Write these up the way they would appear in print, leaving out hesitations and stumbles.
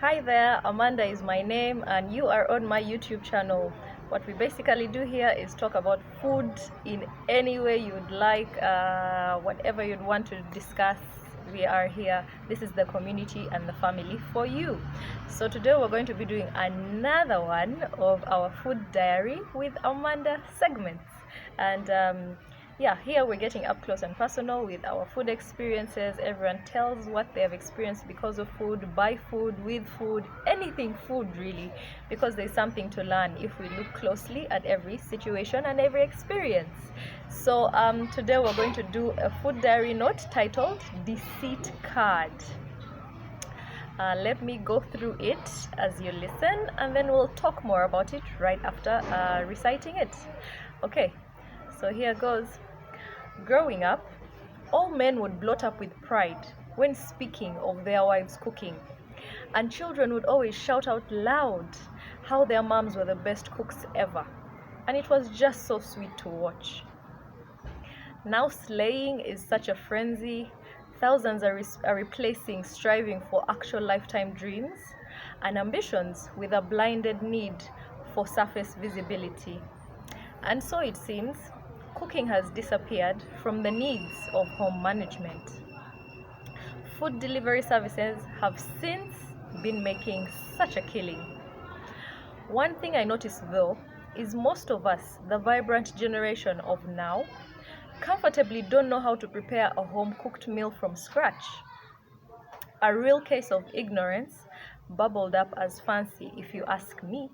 Hi there, Amanda is my name and you are on my YouTube channel. What we basically do here is talk about food in any way you'd like, whatever you'd want to discuss. We are here. This is the community and the family for you. So today we're going to be doing another one of our food diary with Amanda segments. And yeah, here we're getting up close and personal with our food experiences. Everyone tells what they have experienced because of food, by food, with food, anything food really, because there's something to learn if we look closely at every situation and every experience. So today we're going to do a food diary note titled Deceit Card. Let me go through it as you listen, and then we'll talk more about it right after reciting it. Okay, so here goes. Growing up, all men would bloat up with pride when speaking of their wives' cooking, and children would always shout out loud how their moms were the best cooks ever, and it was just so sweet to watch. Now slaying is such a frenzy. Thousands are replacing striving for actual lifetime dreams and ambitions with a blinded need for surface visibility. And so it seems cooking has disappeared from the needs of home management. Food delivery services have since been making such a killing. One thing I noticed though is most of us, the vibrant generation of now, comfortably don't know how to prepare a home cooked meal from scratch. A real case of ignorance, bubbled up as fancy if you ask me.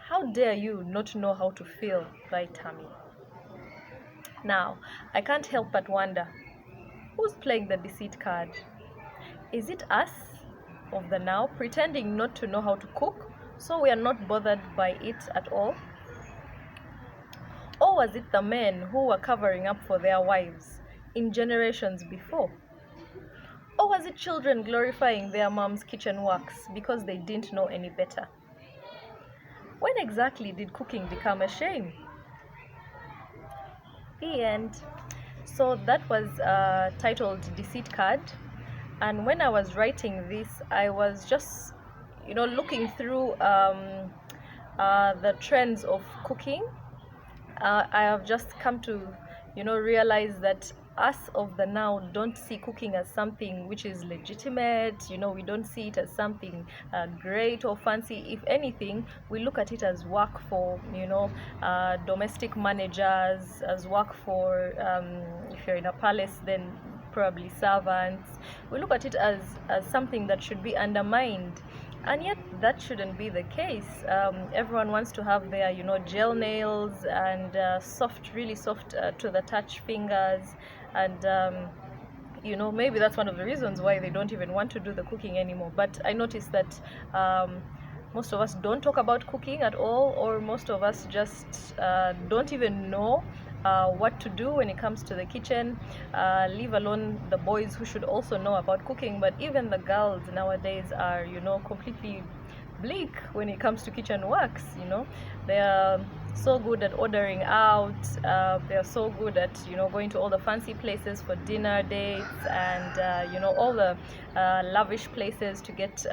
How dare you not know how to fill thy tummy? Now, I can't help but wonder, who's playing the deceit card? Is it us of the now pretending not to know how to cook so we are not bothered by it at all? Or was it the men who were covering up for their wives in generations before? Or was it children glorifying their mom's kitchen works because they didn't know any better? When exactly did cooking become a shame? The end. So that was titled Deceit Card, and when I was writing this I was just looking through the trends of cooking. I have just come to realize that us of the now don't see cooking as something which is legitimate. We don't see it as something great or fancy. If anything, we look at it as work for domestic managers, as work for if you're in a palace, then probably servants. We look at it as something that should be undermined, and yet that shouldn't be the case. Everyone wants to have their gel nails and soft, really soft to the touch fingers, and maybe that's one of the reasons why they don't even want to do the cooking anymore. But I noticed that most of us don't talk about cooking at all, or most of us just don't even know what to do when it comes to the kitchen, leave alone the boys who should also know about cooking. But even the girls nowadays are completely bleak when it comes to kitchen works. They are so good at ordering out, they are so good at going to all the fancy places for dinner dates, and all the lavish places to get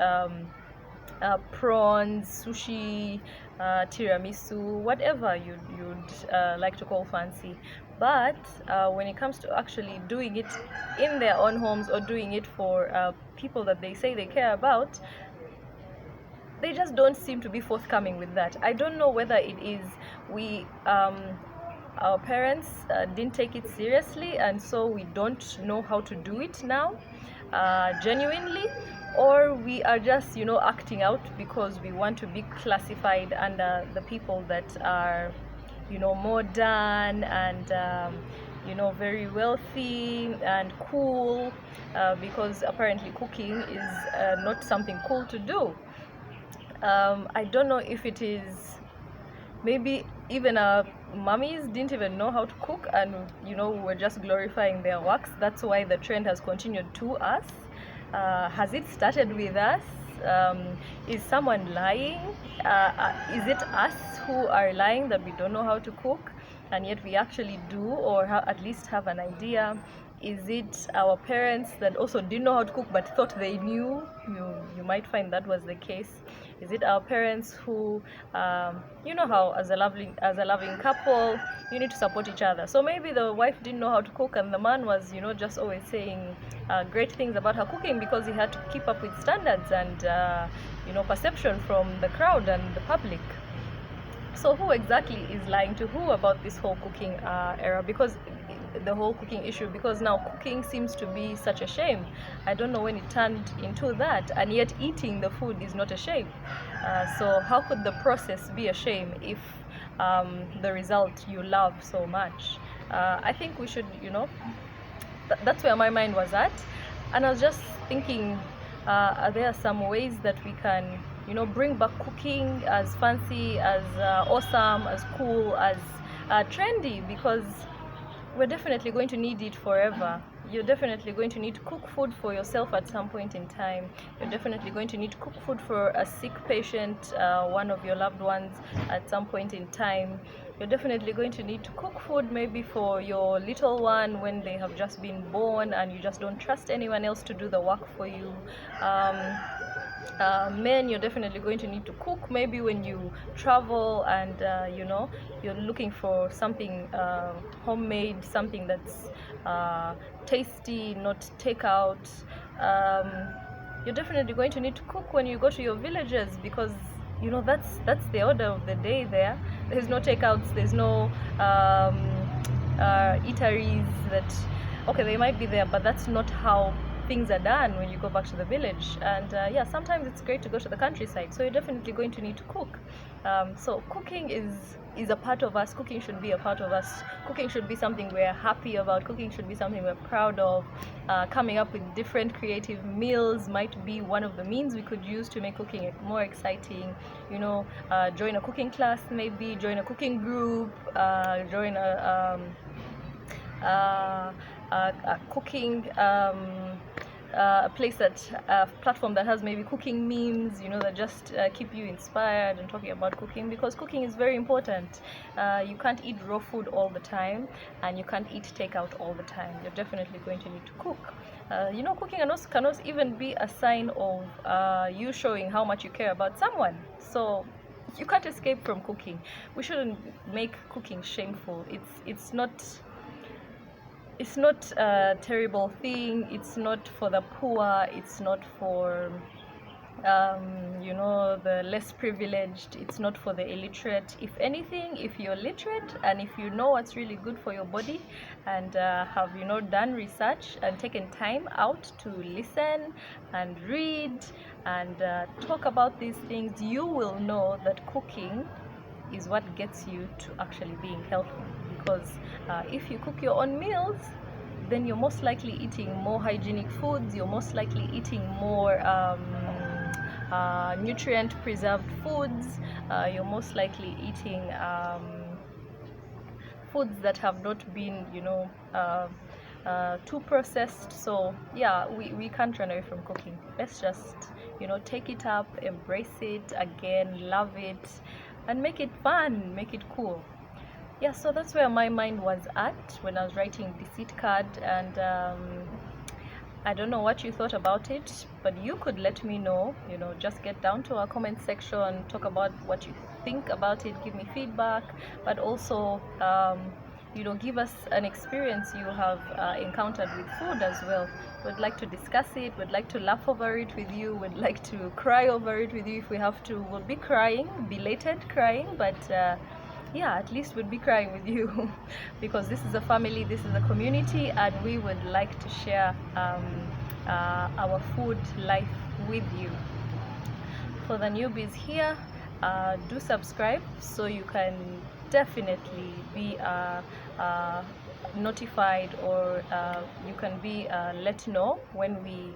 prawns, sushi, tiramisu, whatever you'd like to call fancy. But when it comes to actually doing it in their own homes, or doing it for people that they say they care about, they just don't seem to be forthcoming with that. I don't know whether it is our parents didn't take it seriously, and so we don't know how to do it now genuinely, or we are just acting out because we want to be classified under the people that are modern and very wealthy and cool, because apparently cooking is not something cool to do. I don't know if it is maybe even our mummies didn't even know how to cook, and we're just glorifying their works. That's why the trend has continued to us. Has it started with us? Is someone lying? Is it us who are lying that we don't know how to cook, and yet we actually do, or at least have an idea? Is it our parents that also didn't know how to cook but thought they knew? You might find that was the case. Is it our parents who, you know how as a loving couple, you need to support each other. So maybe the wife didn't know how to cook, and the man was, just always saying great things about her cooking because he had to keep up with standards and perception from the crowd and the public. So who exactly is lying to who about this whole cooking era? Because the whole cooking issue, because now cooking seems to be such a shame. I don't know when it turned into that, and yet eating the food is not a shame. So how could the process be a shame if the result you love so much? I think we should, that's where my mind was at, and I was just thinking, are there some ways that we can bring back cooking as fancy, as awesome, as cool, as trendy, because we're definitely going to need it forever. You're definitely going to need to cook food for yourself at some point in time. You're definitely going to need to cook food for a sick patient, one of your loved ones, at some point in time. You're definitely going to need to cook food maybe for your little one when they have just been born and you just don't trust anyone else to do the work for you. Men, you're definitely going to need to cook maybe when you travel and you're looking for something homemade, something that's tasty, not takeout. You're definitely going to need to cook when you go to your villages, because that's the order of the day there. There's no takeouts, there's no eateries that, okay, they might be there, but that's not how things are done when you go back to the village. And sometimes it's great to go to the countryside, so you're definitely going to need to cook. So cooking is a part of us. Cooking should be a part of us. Cooking should be something we're happy about. Cooking should be something we're proud of. Coming up with different creative meals might be one of the means we could use to make cooking more exciting. Join a cooking class, maybe join a cooking group, join a cooking platform that has maybe cooking memes, that just keep you inspired and talking about cooking, because cooking is very important. You can't eat raw food all the time, and you can't eat takeout all the time. You're definitely going to need to cook. Cooking can also even be a sign of you showing how much you care about someone. So you can't escape from cooking. We shouldn't make cooking shameful. It's not a terrible thing. It's not for the poor. It's not for the less privileged. It's not for the illiterate. If anything, if you're literate and if you know what's really good for your body, and have done research and taken time out to listen and read and talk about these things, you will know that cooking is what gets you to actually being healthy. Because if you cook your own meals, then you're most likely eating more hygienic foods. You're most likely eating more nutrient preserved foods. You're most likely eating foods that have not been too processed. So we can't run away from cooking. Let's just take it up, embrace it again, love it, and make it fun, make it cool. So that's where my mind was at when I was writing Deceit Card. And I don't know what you thought about it, but you could let me know. Just get down to our comment section, talk about what you think about it, give me feedback, but also give us an experience you have encountered with food as well. We'd like to discuss it, we'd like to laugh over it with you, we'd like to cry over it with you if we have to. We'll be crying, belated crying, but at least we'd be crying with you because this is a family, this is a community, and we would like to share our food life with you. For the newbies here, do subscribe so you can definitely be notified, or you can be let know when we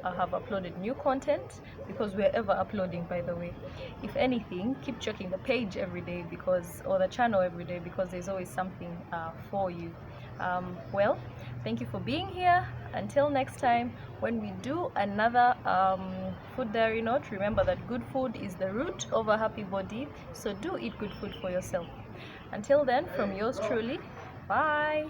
have uploaded new content, because we're ever uploading, by the way. If anything, keep checking the page every day, or the channel every day, because there's always something for you. Well, thank you for being here. Until next time, when we do another food diary note, remember that good food is the root of a happy body, so do eat good food for yourself. Until then, from yours truly, bye.